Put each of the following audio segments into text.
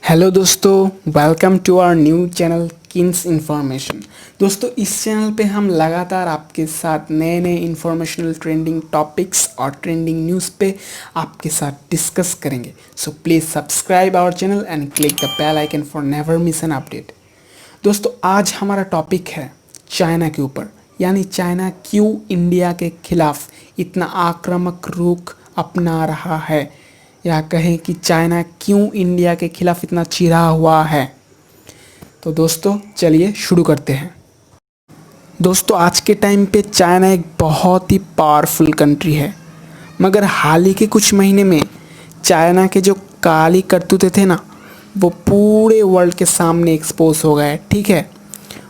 Hello दोस्तों, welcome to our new channel किन्स information. दोस्तों, इस चैनल पे हम लगातार आपके साथ नए नए इन्फॉर्मेशनल ट्रेंडिंग टॉपिक्स और ट्रेंडिंग न्यूज़ पे आपके साथ डिस्कस करेंगे। So please subscribe our channel and click the bell icon for never miss an update. दोस्तों, आज हमारा टॉपिक है चाइना के ऊपर, यानी चाइना क्यों इंडिया के खिलाफ इतना आक्रामक रुख अपना रहा है, या कहें कि चाइना क्यों इंडिया के खिलाफ इतना चिढ़ा हुआ है। तो दोस्तों, चलिए शुरू करते हैं। दोस्तों, आज के टाइम पे चाइना एक बहुत ही पावरफुल कंट्री है, मगर हाल ही के कुछ महीने में चाइना के जो काली करतूते थे ना, वो पूरे वर्ल्ड के सामने एक्सपोज हो गए। ठीक है,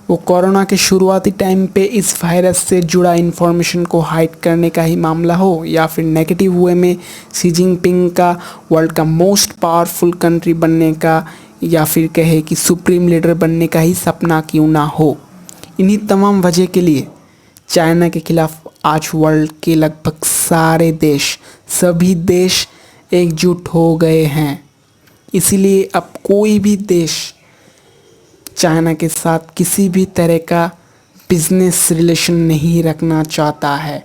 वो कोरोना के शुरुआती टाइम पे इस वायरस से जुड़ा इन्फॉर्मेशन को हाइड करने का ही मामला हो, या फिर नेगेटिव वे में शी जिनपिंग का वर्ल्ड का मोस्ट पावरफुल कंट्री बनने का, या फिर कहे कि सुप्रीम लीडर बनने का ही सपना क्यों ना हो। इन्हीं तमाम वजह के लिए चाइना के खिलाफ आज वर्ल्ड के लगभग सारे देश, सभी देश एकजुट हो गए हैं। इसीलिए अब कोई भी देश चाइना के साथ किसी भी तरह का बिजनेस रिलेशन नहीं रखना चाहता है,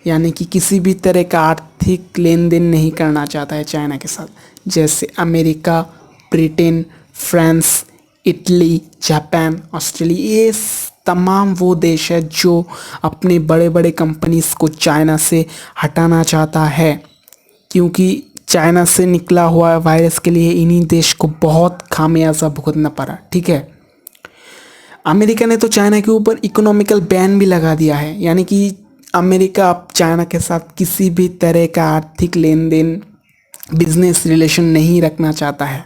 यानी कि किसी भी तरह का आर्थिक लेन देन नहीं करना चाहता है चाइना के साथ। जैसे America, Britain, France, Italy, Japan, Australia, ये तमाम वो देश है जो अपने बड़े बड़े कंपनीज को चाइना से हटाना चाहता है, क्योंकि चाइना से निकला हुआ वायरस के लिए इन्हीं देश को बहुत खामियाजा भुगतना पड़ा। ठीक है, अमेरिका ने तो चाइना के ऊपर इकोनॉमिकल बैन भी लगा दिया है, यानी कि अमेरिका अब चाइना के साथ किसी भी तरह का आर्थिक लेन देन, बिजनेस रिलेशन नहीं रखना चाहता है।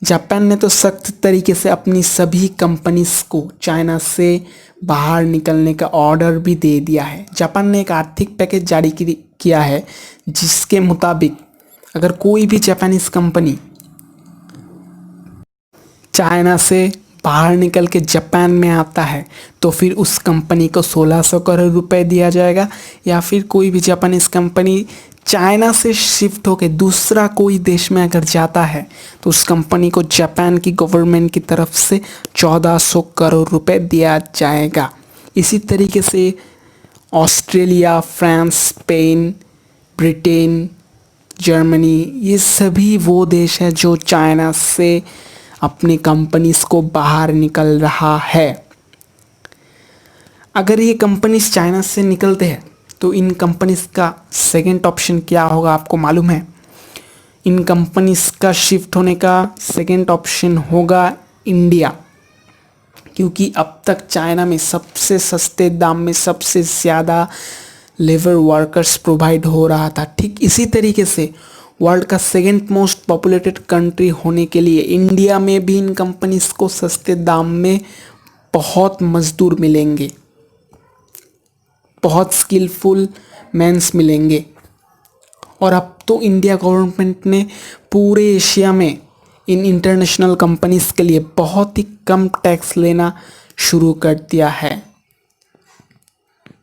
जापान ने तो सख्त तरीके से अपनी सभी कंपनीज को चाइना से बाहर निकलने का ऑर्डर भी दे दिया है। जापान ने एक आर्थिक पैकेज जारी किया है, जिसके मुताबिक अगर कोई भी जापानीज कंपनी चाइना से बाहर निकल के जापान में आता है तो फिर उस कंपनी को 1600 करोड़ रुपए दिया जाएगा, या फिर कोई भी जापानीज कंपनी चाइना से शिफ्ट होकर दूसरा कोई देश में अगर जाता है तो उस कंपनी को जापान की गवर्नमेंट की तरफ से 1400 करोड़ रुपए दिया जाएगा। इसी तरीके से Australia, France, Spain, Britain, Germany, ये सभी वो देश है जो चाइना से अपनी कंपनीज को बाहर निकल रहा है। अगर ये कंपनीज चाइना से निकलते हैं तो इन कंपनीज का सेकंड ऑप्शन क्या होगा, आपको मालूम है? इन कंपनीज का शिफ्ट होने का सेकंड ऑप्शन होगा इंडिया, क्योंकि अब तक चाइना में सबसे सस्ते दाम में सबसे ज़्यादा लेबर वर्कर्स प्रोवाइड हो रहा था। ठीक इसी तरीके से वर्ल्ड का सेकेंड मोस्ट पॉपुलेटेड कंट्री होने के लिए इंडिया में भी इन कंपनीज को सस्ते दाम में बहुत मजदूर मिलेंगे, बहुत स्किलफुल मैन्स मिलेंगे। और अब तो इंडिया गवर्नमेंट ने पूरे एशिया में इन इंटरनेशनल कंपनीज के लिए बहुत ही कम टैक्स लेना शुरू कर दिया है।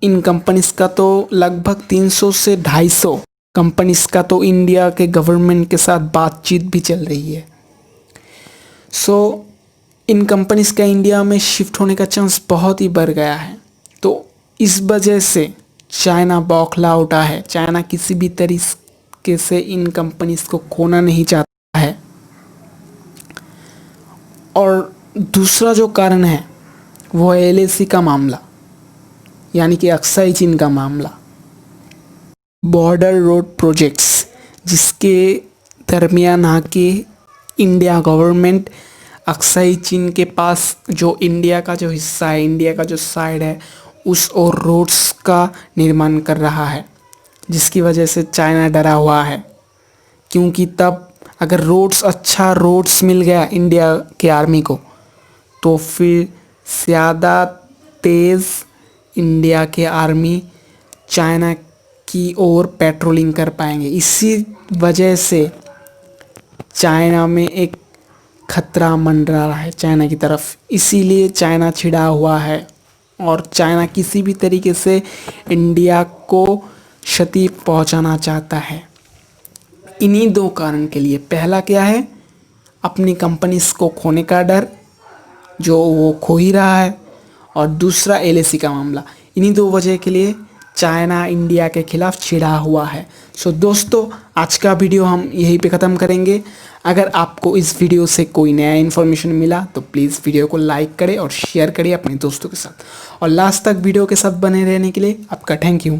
इन कंपनीज का तो लगभग 300 से 250 कंपनीज का तो इंडिया के गवर्नमेंट के साथ बातचीत भी चल रही है। सो इन कंपनीज का इंडिया में शिफ्ट होने का चांस बहुत ही बढ़ गया है। तो इस वजह से चाइना बौखला उठा है। चाइना किसी भी तरीके से इन कंपनीज को खोना नहीं चाहता है। और दूसरा जो कारण है वो है एलएसी का मामला, यानी कि अक्साई चीन का मामला, बॉर्डर रोड प्रोजेक्ट्स, जिसके दरमियान आके इंडिया गवर्नमेंट अक्साई चीन के पास जो इंडिया का जो हिस्सा है, इंडिया का जो साइड है, उस और रोड्स का निर्माण कर रहा है, जिसकी वजह से चाइना डरा हुआ है। क्योंकि तब अगर अच्छा रोड्स मिल गया इंडिया के आर्मी को, तो फिर ज़्यादा तेज़ इंडिया के आर्मी चाइना की ओर पेट्रोलिंग कर पाएंगे। इसी वजह से चाइना में एक खतरा मंडरा रहा है चाइना की तरफ, इसीलिए चाइना छिड़ा हुआ है और चाइना किसी भी तरीके से इंडिया को क्षति पहुंचाना चाहता है। इन्हीं दो कारण के लिए, पहला क्या है, अपनी कंपनीज को खोने का डर जो वो खो ही रहा है, और दूसरा एलएसी का मामला। इन्हीं दो वजह के लिए चाइना इंडिया के खिलाफ छिड़ा हुआ है। सो दोस्तों, आज का वीडियो हम यहीं पे ख़त्म करेंगे। अगर आपको इस वीडियो से कोई नया इन्फॉर्मेशन मिला तो प्लीज़ वीडियो को लाइक करें और शेयर करें अपने दोस्तों के साथ, और लास्ट तक वीडियो के साथ बने रहने के लिए आपका थैंक यू।